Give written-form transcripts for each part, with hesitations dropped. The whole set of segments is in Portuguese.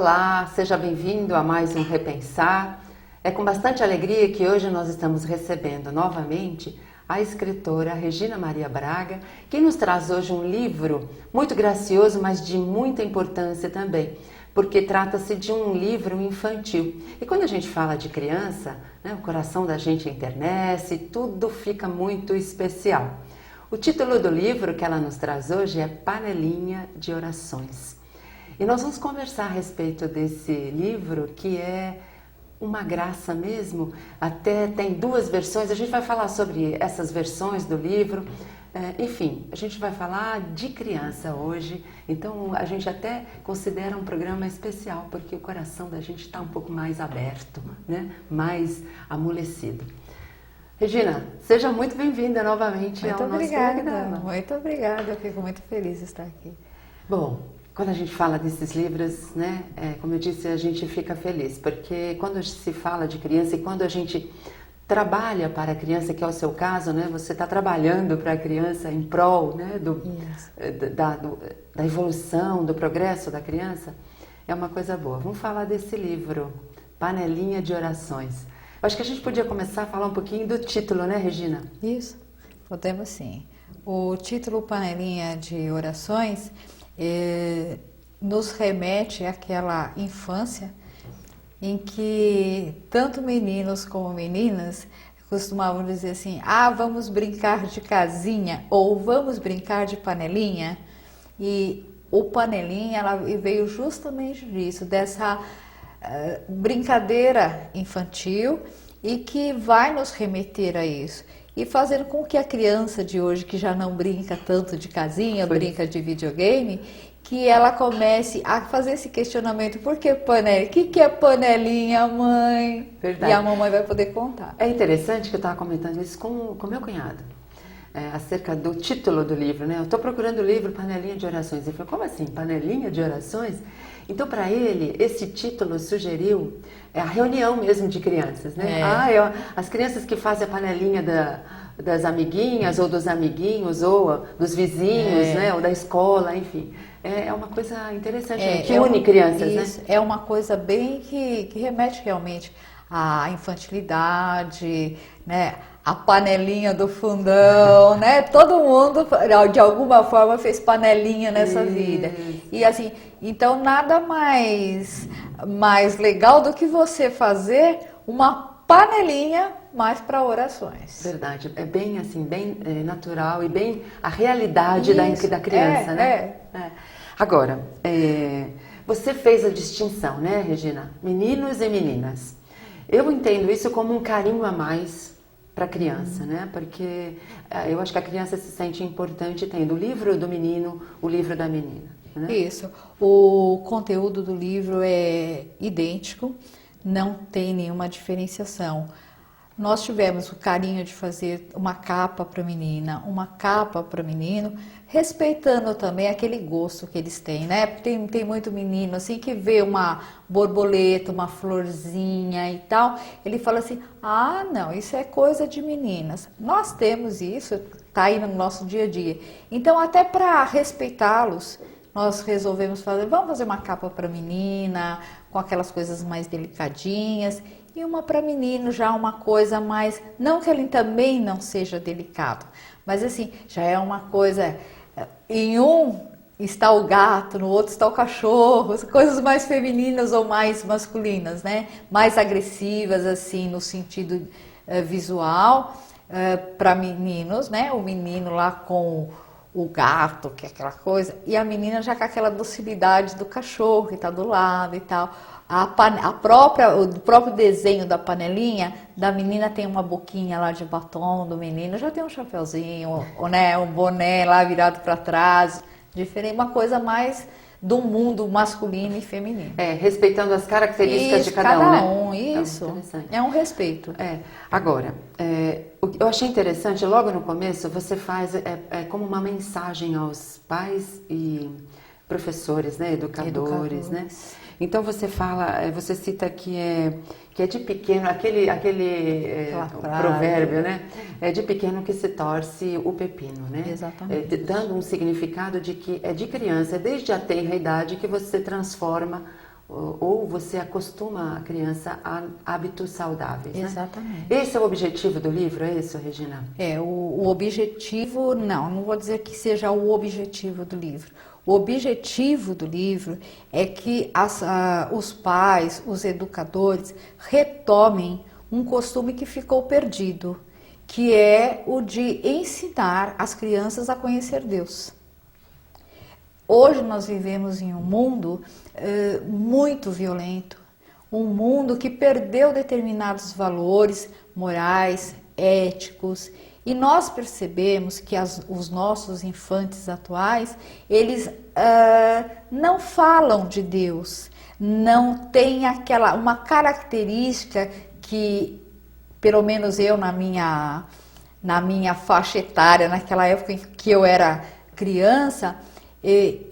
Olá, seja bem-vindo a mais um Repensar. É com bastante alegria que hoje nós estamos recebendo novamente a escritora Regina Maria Braga, que nos traz hoje um livro muito gracioso, mas de muita importância também, porque trata-se de um livro infantil. E quando a gente fala de criança, né, o coração da gente enternece, tudo fica muito especial. O título do livro que ela nos traz hoje é Panelinha de Orações. E nós vamos conversar a respeito desse livro, que é uma graça mesmo. Até tem duas versões, a gente vai falar sobre essas versões do livro. Enfim, a gente vai falar de criança hoje, então a gente até considera um programa especial, porque o coração da gente está um pouco mais aberto, né? Mais amolecido. Regina, seja muito bem-vinda novamente ao nosso programa. Muito obrigada, eu fico muito feliz de estar aqui. Bom, quando a gente fala desses livros, né, como eu disse, a gente fica feliz, porque quando se fala de criança e quando a gente trabalha para a criança, que é o seu caso, né, você está trabalhando para a criança em prol, né, da evolução, do progresso da criança, é uma coisa boa. Vamos falar desse livro, Panelinha de Orações. Eu acho que a gente podia começar a falar um pouquinho do título, né, Regina? Isso, podemos sim. O título Panelinha de Orações nos remete àquela infância em que tanto meninos como meninas costumavam dizer assim: ah, vamos brincar de casinha ou vamos brincar de panelinha. E o panelinha ela veio justamente disso, dessa brincadeira infantil, e que vai nos remeter a isso. E fazendo com que a criança de hoje, que já não brinca tanto de casinha, brinca de videogame, que ela comece a fazer esse questionamento: por que panelinha? O que é panelinha, mãe? Verdade. E a mamãe vai poder contar. É interessante que eu estava comentando isso com meu cunhado, acerca do título do livro, né? Eu estou procurando o livro Panelinha de Orações. Ele falou: como assim, Panelinha de Orações? Então, para ele, esse título sugeriu a reunião mesmo de crianças, né? As crianças que fazem a panelinha das amiguinhas, ou dos amiguinhos, ou dos vizinhos, né? Ou da escola, enfim. É uma coisa interessante, né? Que une crianças, isso, né? É uma coisa bem que remete realmente à infantilidade, né? A panelinha do fundão, né? Todo mundo, de alguma forma, fez panelinha nessa vida. E assim, então nada mais legal do que você fazer uma panelinha mais para orações. Verdade, é bem assim, bem natural e bem a realidade da criança, né? Agora, você fez a distinção, né, Regina? Meninos e meninas. Eu entendo isso como um carinho a mais para a criança, né? Porque eu acho que a criança se sente importante tendo o livro do menino, o livro da menina. Né? Isso. O conteúdo do livro é idêntico, não tem nenhuma diferenciação. Nós tivemos o carinho de fazer uma capa para a menina, uma capa para o menino, respeitando também aquele gosto que eles têm, né? Tem muito menino assim que vê uma borboleta, uma florzinha e tal, ele fala assim: ah, não, isso é coisa de meninas. Nós temos isso, tá aí no nosso dia a dia. Então, até para respeitá-los, nós resolvemos vamos fazer uma capa para menina, com aquelas coisas mais delicadinhas, e uma para menino, já uma coisa mais, não que ele também não seja delicado, mas assim, já é uma coisa, em um está o gato, no outro está o cachorro, coisas mais femininas ou mais masculinas, né? Mais agressivas, assim, no sentido visual, para meninos, né? O menino lá com o gato, que é aquela coisa, e a menina já com aquela docilidade do cachorro que está do lado e tal. O próprio desenho da panelinha da menina tem uma boquinha lá de batom, do menino já tem um chapeuzinho, né, um boné lá virado para trás, diferente, uma coisa mais do mundo masculino e feminino. Respeitando as características de cada um, né? Isso, é um respeito. Agora, eu achei interessante, logo no começo, você faz como uma mensagem aos pais e professores, né, educadores, né? Então você fala, você cita que é de pequeno, aquele provérbio, né? É de pequeno que se torce o pepino, né? Exatamente. Dando um significado de que é de criança, é desde a tenra idade que você transforma ou você acostuma a criança a hábitos saudáveis, né? Exatamente. Esse é o objetivo do livro, é isso, Regina? O objetivo, não vou dizer que seja o objetivo do livro. O objetivo do livro é que os pais, os educadores, retomem um costume que ficou perdido, que é o de ensinar as crianças a conhecer Deus. Hoje nós vivemos em um mundo muito violento, um mundo que perdeu determinados valores morais, éticos, e nós percebemos que os nossos infantes atuais, eles não falam de Deus, não tem uma característica que, pelo menos eu na minha faixa etária, naquela época em que eu era criança,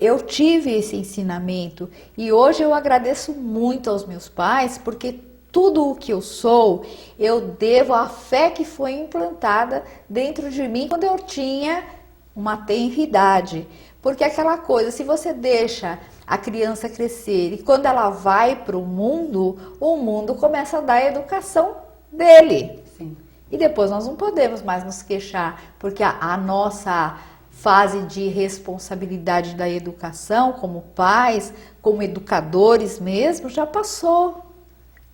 eu tive esse ensinamento e hoje eu agradeço muito aos meus pais, porque tudo o que eu sou, eu devo à fé que foi implantada dentro de mim quando eu tinha uma tenridade. Porque aquela coisa, se você deixa a criança crescer e quando ela vai para o mundo começa a dar a educação dele. Sim. E depois nós não podemos mais nos queixar, porque a nossa fase de responsabilidade da educação, como pais, como educadores mesmo, já passou.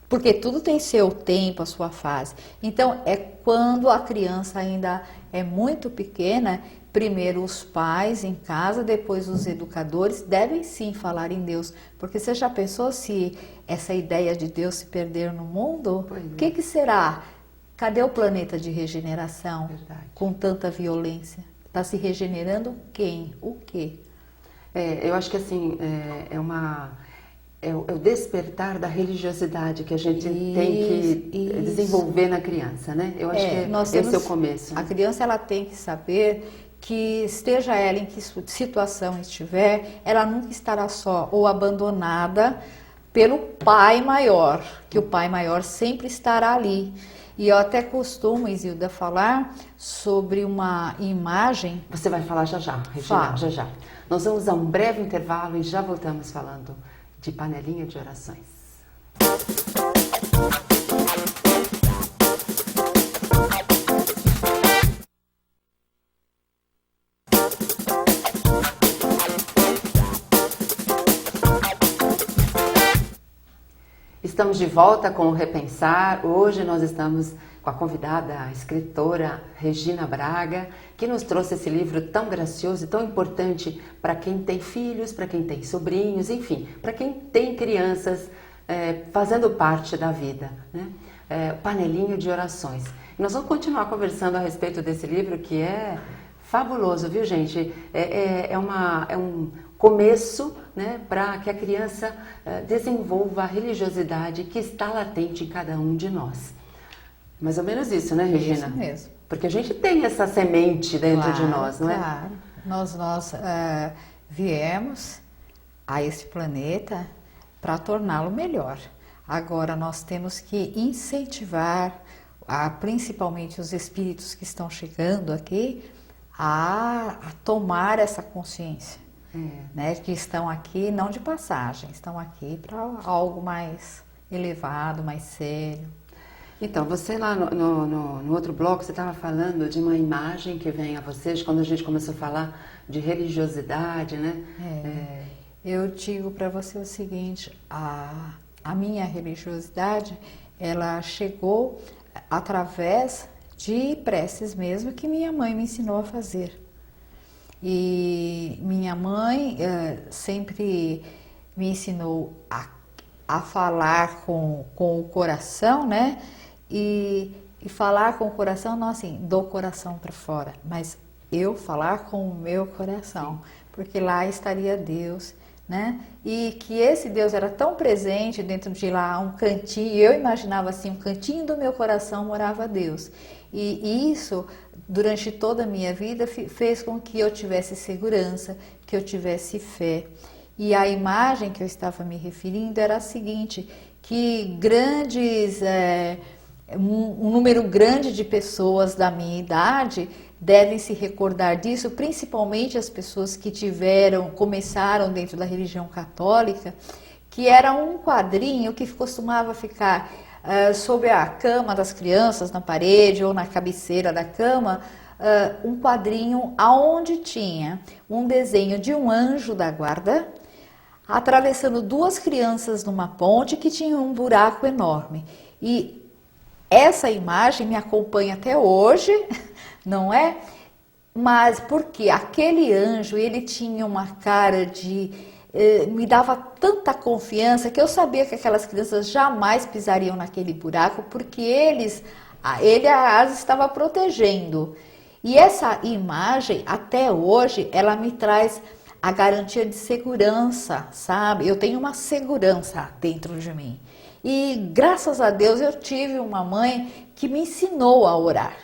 Porque tudo tem seu tempo, a sua fase. Então, é quando a criança ainda é muito pequena, primeiro os pais em casa, depois os educadores, devem sim falar em Deus. Porque você já pensou se essa ideia de Deus se perder no mundo? O que será? Cadê o planeta de regeneração? Verdade. Com tanta violência? Está se regenerando quem? O quê? Eu acho que assim, é o despertar da religiosidade que a gente tem que desenvolver na criança, né? Eu acho que esse é o começo. A criança ela tem que saber que esteja ela em que situação estiver, ela nunca estará só ou abandonada pelo pai maior, que o pai maior sempre estará ali. E eu até costumo, Isilda, falar sobre uma imagem... Você vai falar já, Regina, já. Nós vamos a um breve intervalo e já voltamos falando de panelinha de orações. Estamos de volta com o Repensar. Hoje nós estamos com a convidada, a escritora Regina Braga, que nos trouxe esse livro tão gracioso e tão importante para quem tem filhos, para quem tem sobrinhos, enfim, para quem tem crianças fazendo parte da vida, né? Panelinho de orações. E nós vamos continuar conversando a respeito desse livro que é fabuloso, viu, gente? É um começo, né, para que a criança desenvolva a religiosidade que está latente em cada um de nós. Mais ou menos isso, né, Regina? Isso mesmo. Porque a gente tem essa semente dentro de nós, não é? Claro. Nós viemos a esse planeta para torná-lo melhor. Agora nós temos que incentivar, principalmente os espíritos que estão chegando aqui, a tomar essa consciência. Né, que estão aqui não de passagem, estão aqui para algo mais elevado, mais sério. Então, você lá no outro bloco, você estava falando de uma imagem que vem a vocês quando a gente começou a falar de religiosidade, né? Eu digo para você o seguinte, a minha religiosidade, ela chegou através de preces mesmo que minha mãe me ensinou a fazer. E minha mãe sempre me ensinou a falar com o coração, né? E falar com o coração, não assim, do coração para fora, mas eu falar com o meu coração, porque lá estaria Deus, né? E que esse Deus era tão presente dentro de lá, um cantinho, eu imaginava assim, um cantinho do meu coração morava Deus. E isso, durante toda a minha vida, fez com que eu tivesse segurança, que eu tivesse fé. E a imagem que eu estava me referindo era a seguinte, que um número grande de pessoas da minha idade devem se recordar disso, principalmente as pessoas que começaram dentro da religião católica, que era um quadrinho que costumava ficar sobre a cama das crianças, na parede ou na cabeceira da cama, um quadrinho aonde tinha um desenho de um anjo da guarda atravessando duas crianças numa ponte que tinha um buraco enorme. E essa imagem me acompanha até hoje, não é? Mas porque aquele anjo, ele tinha uma cara de... me dava tanta confiança que eu sabia que aquelas crianças jamais pisariam naquele buraco, porque ele as estava protegendo. E essa imagem, até hoje, ela me traz a garantia de segurança, sabe? Eu tenho uma segurança dentro de mim. E graças a Deus eu tive uma mãe que me ensinou a orar.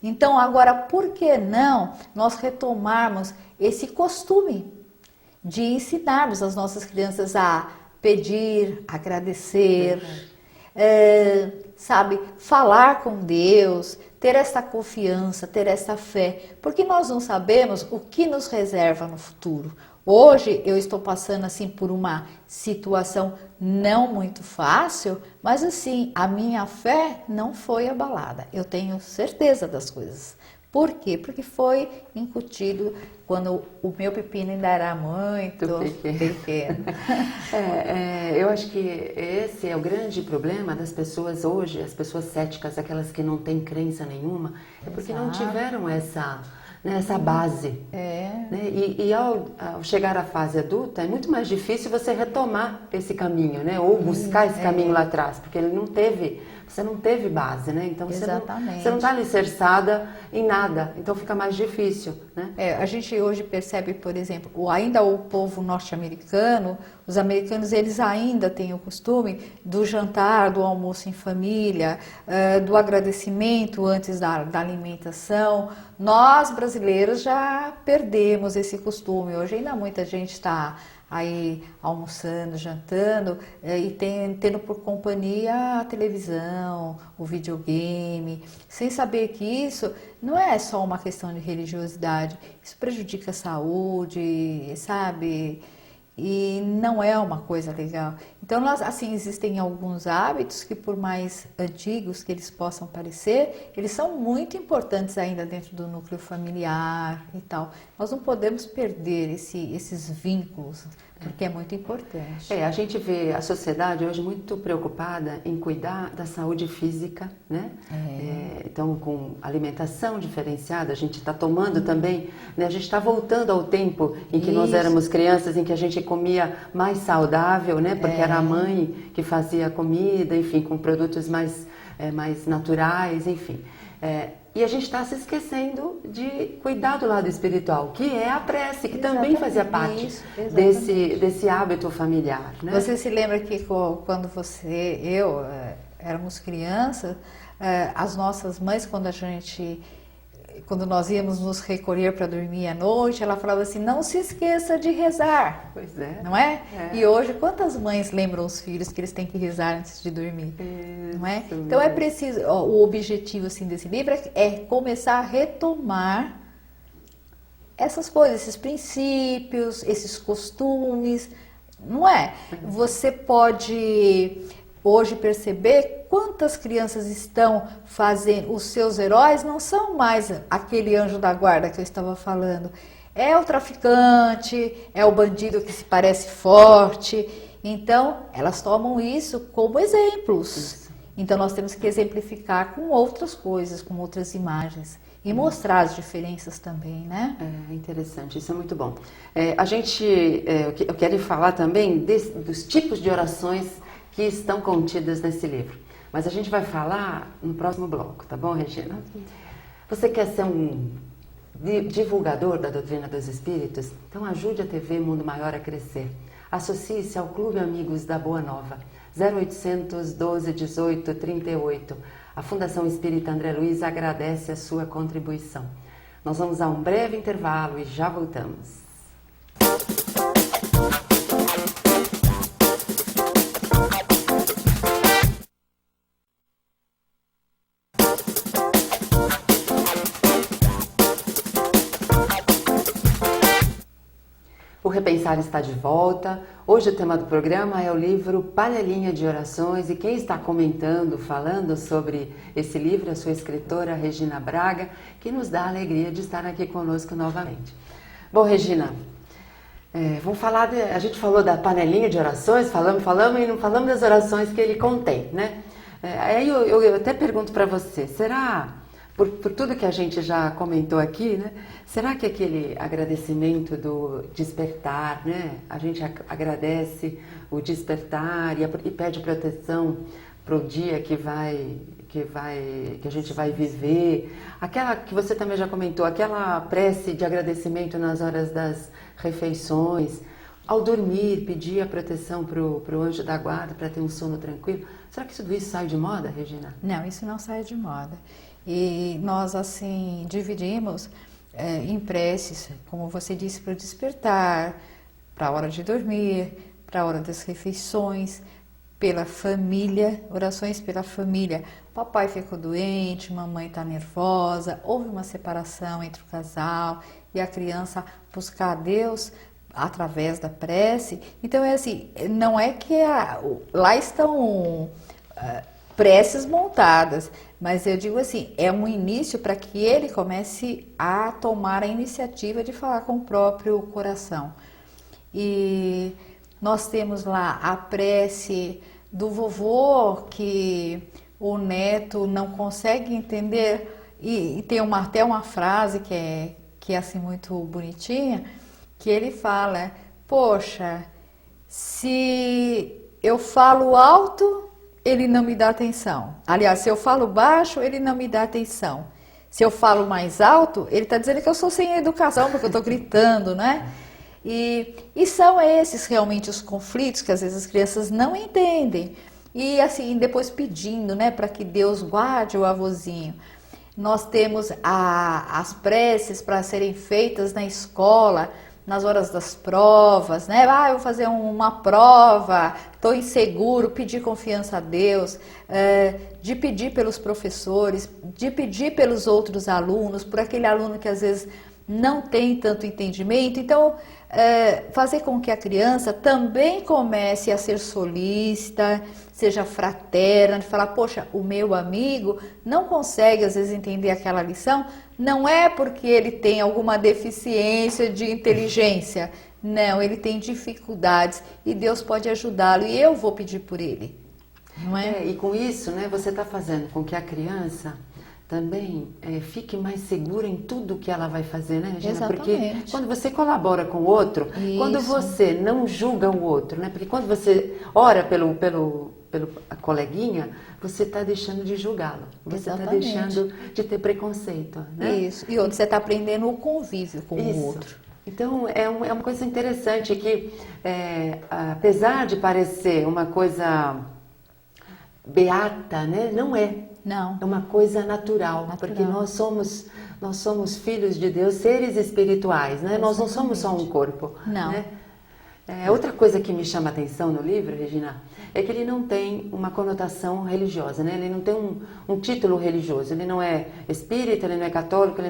Então agora, por que não nós retomarmos esse costume de ensinarmos as nossas crianças a pedir, agradecer, sabe, falar com Deus, ter essa confiança, ter essa fé, porque nós não sabemos o que nos reserva no futuro. Hoje eu estou passando assim por uma situação não muito fácil, mas assim, a minha fé não foi abalada. Eu tenho certeza das coisas. Por quê? Porque foi incutido quando o meu pepino ainda era muito pequeno. Eu acho que esse é o grande problema das pessoas hoje, as pessoas céticas, aquelas que não têm crença nenhuma, é porque não tiveram essa base. Né? E ao chegar à fase adulta, é muito mais difícil você retomar esse caminho, né? Ou buscar esse caminho lá atrás, porque você não teve base, né? Então você não está alicerçada em nada, então fica mais difícil, né? A gente hoje percebe, por exemplo, ainda o povo norte-americano, os americanos, eles ainda têm o costume do jantar, do almoço em família, do agradecimento antes da alimentação. Nós, brasileiros, já perdemos esse costume. Hoje ainda muita gente está aí almoçando, jantando e tendo por companhia a televisão, o videogame, sem saber que isso não é só uma questão de religiosidade, isso prejudica a saúde, sabe? E não é uma coisa legal. Então, assim, existem alguns hábitos que, por mais antigos que eles possam parecer, eles são muito importantes ainda dentro do núcleo familiar e tal. Nós não podemos perder esses vínculos, porque é muito importante. A gente vê a sociedade hoje muito preocupada em cuidar da saúde física, né? Então, com alimentação diferenciada, a gente está tomando também, né? A gente está voltando ao tempo em que nós éramos crianças, em que a gente comia mais saudável, né? Porque era a mãe que fazia a comida, enfim, com produtos mais naturais, enfim. E a gente está se esquecendo de cuidar do lado espiritual, que é a prece, que também fazia parte desse hábito familiar, né? Você se lembra que quando eu éramos crianças, as nossas mães, quando nós íamos nos recolher para dormir à noite, ela falava assim, não se esqueça de rezar. Pois é. Não é? E hoje, quantas mães lembram os filhos que eles têm que rezar antes de dormir? Não é? Então é preciso, o objetivo assim, desse livro é começar a retomar essas coisas, esses princípios, esses costumes, não é? Você pode hoje perceber quantas crianças estão fazendo, os seus heróis não são mais aquele anjo da guarda que eu estava falando, é o traficante, é o bandido que se parece forte. Então elas tomam isso como exemplos. Então nós temos que exemplificar com outras coisas, com outras imagens e mostrar as diferenças também, né? Interessante, isso é muito bom. Eu quero falar também dos tipos de orações que estão contidas nesse livro. Mas a gente vai falar no próximo bloco, tá bom, Regina? Você quer ser um divulgador da doutrina dos espíritos? Então ajude a TV Mundo Maior a crescer. Associe-se ao Clube Amigos da Boa Nova, 0800 12 18 38. A Fundação Espírita André Luiz agradece a sua contribuição. Nós vamos a um breve intervalo e já voltamos. O Repensar está de volta. Hoje o tema do programa é o livro Panelinha de Orações e quem está comentando, falando sobre esse livro é a sua escritora Regina Braga, que nos dá a alegria de estar aqui conosco novamente. Bom, Regina, vamos falar, a gente falou da panelinha de orações, falamos e não falamos das orações que ele contém, né? Aí eu até pergunto para você, será... Por tudo que a gente já comentou aqui, né? Será que aquele agradecimento do despertar, né? A gente agradece o despertar e pede proteção para o dia que a gente vai viver. Aquela que você também já comentou, aquela prece de agradecimento nas horas das refeições, ao dormir, pedir a proteção para o anjo da guarda para ter um sono tranquilo. Será que tudo isso sai de moda, Regina? Não, isso não sai de moda. E nós, assim, dividimos em preces, como você disse, para o despertar, para a hora de dormir, para a hora das refeições, pela família, orações pela família. Papai ficou doente, mamãe está nervosa, houve uma separação entre o casal e a criança buscar a Deus através da prece. Então é assim, não é que lá estão preces montadas, mas eu digo assim, é um início para que ele comece a tomar a iniciativa de falar com o próprio coração. E nós temos lá a prece do vovô, que o neto não consegue entender, e tem até uma frase que é assim muito bonitinha, que ele fala, poxa, se eu falo alto, ele não me dá atenção. Aliás, se eu falo baixo, ele não me dá atenção. Se eu falo mais alto, ele está dizendo que eu sou sem educação, porque eu estou gritando, né? E são esses realmente os conflitos que às vezes as crianças não entendem. E assim, depois pedindo, né, para que Deus guarde o avôzinho. Nós temos as preces para serem feitas na escola, nas horas das provas, né? Eu vou fazer uma prova, estou inseguro, pedir confiança a Deus, de pedir pelos professores, de pedir pelos outros alunos, por aquele aluno que às vezes não tem tanto entendimento. Então, fazer com que a criança também comece a ser solícita, seja fraterna, de falar, poxa, o meu amigo não consegue às vezes entender aquela lição, não é porque ele tem alguma deficiência de inteligência, não, ele tem dificuldades e Deus pode ajudá-lo e eu vou pedir por ele, não é? E com isso, né, você está fazendo com que a criança também fique mais segura em tudo que ela vai fazer, né, Regina? Exatamente. Porque quando você colabora com o outro, Isso. quando você não julga o outro, né? Porque quando você ora pelo coleguinha, você está deixando de julgá-lo. Você está deixando de ter preconceito, né? Isso. E outro, você está aprendendo o convívio com o outro. Então, é uma coisa interessante que, apesar de parecer uma coisa beata, né? Não é. Não. É uma coisa natural, porque nós somos filhos de Deus, seres espirituais, né? Nós não somos só um corpo. Não. Né? Outra coisa que me chama a atenção no livro, Regina, é que ele não tem uma conotação religiosa, né? Ele não tem um título religioso, ele não é espírita, ele não é católico,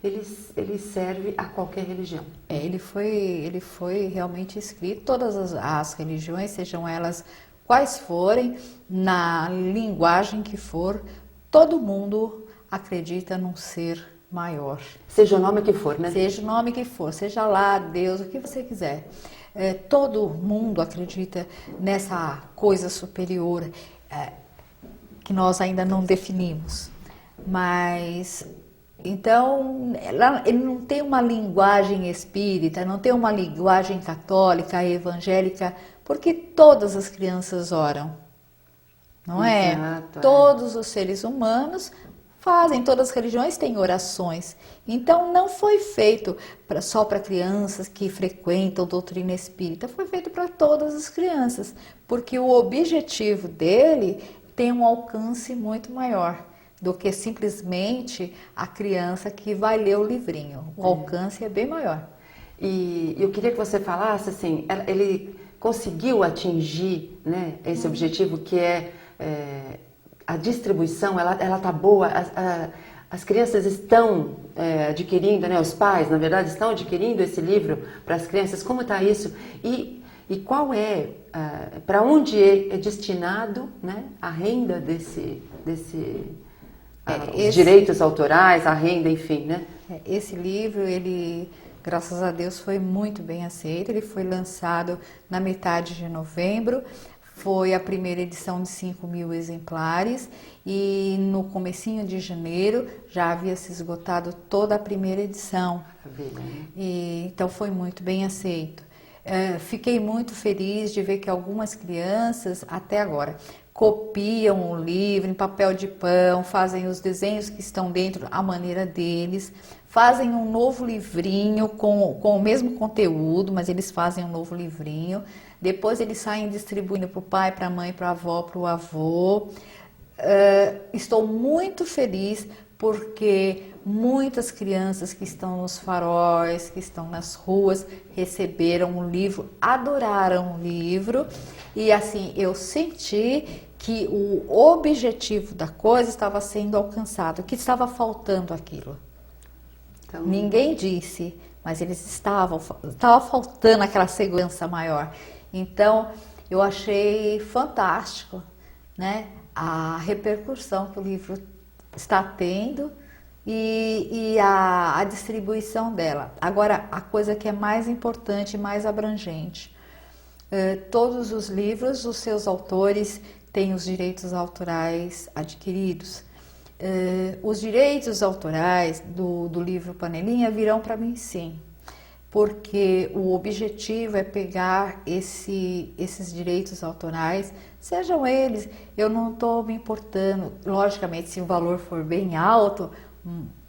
ele serve a qualquer religião. Ele foi realmente escrito, todas as religiões, sejam elas quais forem, na linguagem que for, todo mundo acredita num ser maior. Seja o nome que for, né? Seja o nome que for, seja lá Deus, o que você quiser. Todo mundo acredita nessa coisa superior que nós ainda não definimos. Mas, então, ele não tem uma linguagem espírita, não tem uma linguagem católica, evangélica, porque todas as crianças oram, não é? Exato, Todos os seres humanos fazem, todas as religiões têm orações. Então, não foi feito só para crianças que frequentam doutrina espírita, foi feito para todas as crianças, porque o objetivo dele tem um alcance muito maior do que simplesmente a criança que vai ler o livrinho. O alcance é bem maior. E eu queria que você falasse, assim, ele conseguiu atingir, né, esse objetivo que é a distribuição, ela tá boa, as crianças estão adquirindo, né, os pais, na verdade, estão adquirindo esse livro para as crianças? Como está isso? E qual para onde é destinado, né, a renda os direitos autorais, a renda, enfim, né? Esse livro, ele, graças a Deus, foi muito bem aceito. Ele foi lançado na metade de novembro. Foi a primeira edição de 5.000 exemplares e no comecinho de janeiro já havia se esgotado toda a primeira edição. Então foi muito bem aceito. Fiquei muito feliz de ver que algumas crianças, até agora, copiam o livro em papel de pão, fazem os desenhos que estão dentro à maneira deles, fazem um novo livrinho com o mesmo conteúdo, mas eles fazem um novo livrinho. Depois eles saem distribuindo para o pai, para a mãe, para a avó, para o avô. Estou muito feliz porque muitas crianças que estão nos faróis, que estão nas ruas, receberam o livro, adoraram o livro. E assim, eu senti que o objetivo da coisa estava sendo alcançado, que estava faltando aquilo. Então, ninguém disse, mas eles estava faltando aquela segurança maior. Então, eu achei fantástico, né, a repercussão que o livro está tendo e a distribuição dela. Agora, a coisa que é mais importante e mais abrangente, todos os livros, os seus autores têm os direitos autorais adquiridos. Os direitos autorais do livro Panelinha virão para mim, sim, porque o objetivo é pegar esses direitos autorais, sejam eles, eu não estou me importando, logicamente, se o valor for bem alto,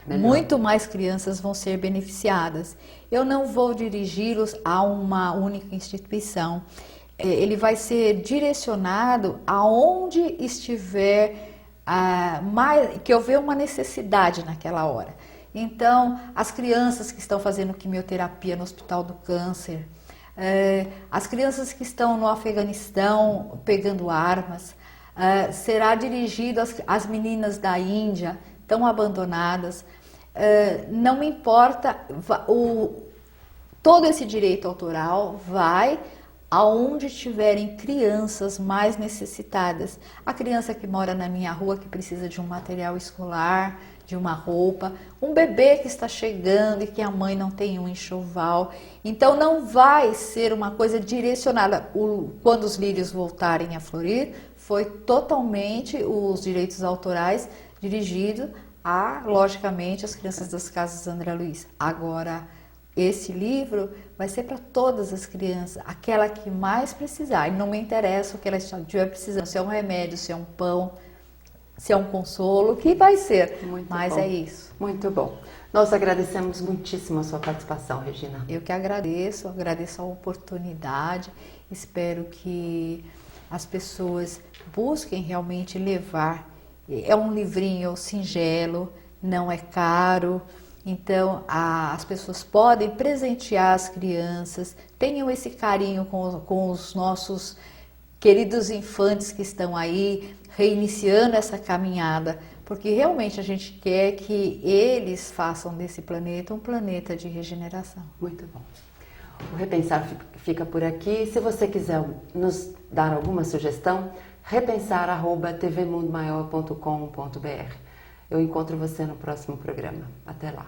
muito mais crianças vão ser beneficiadas. Eu não vou dirigi-los a uma única instituição. Ele vai ser direcionado aonde estiver, que houver uma necessidade naquela hora. Então, as crianças que estão fazendo quimioterapia no Hospital do Câncer, as crianças que estão no Afeganistão pegando armas, será dirigido às meninas da Índia, tão abandonadas. Não me importa, todo esse direito autoral vai aonde tiverem crianças mais necessitadas. A criança que mora na minha rua, que precisa de um material escolar, de uma roupa, um bebê que está chegando e que a mãe não tem um enxoval. Então não vai ser uma coisa direcionada. Quando os lírios voltarem a florir, foi totalmente os direitos autorais dirigidos logicamente, as crianças das casas André Luiz. Agora, esse livro vai ser para todas as crianças, aquela que mais precisar. E não me interessa o que ela estiver precisando, se é um remédio, se é um pão, se é um consolo, o que vai ser. Muito Mas bom. É isso. Muito bom. Nós agradecemos muitíssimo a sua participação, Regina. Eu que agradeço a oportunidade. Espero que as pessoas busquem realmente levar. É um livrinho singelo, não é caro. Então, as pessoas podem presentear as crianças, tenham esse carinho com os nossos queridos infantes que estão aí, reiniciando essa caminhada, porque realmente a gente quer que eles façam desse planeta um planeta de regeneração. Muito bom. O Repensar fica por aqui. Se você quiser nos dar alguma sugestão, repensar@tvmundomaior.com.br. Eu encontro você no próximo programa. Até lá.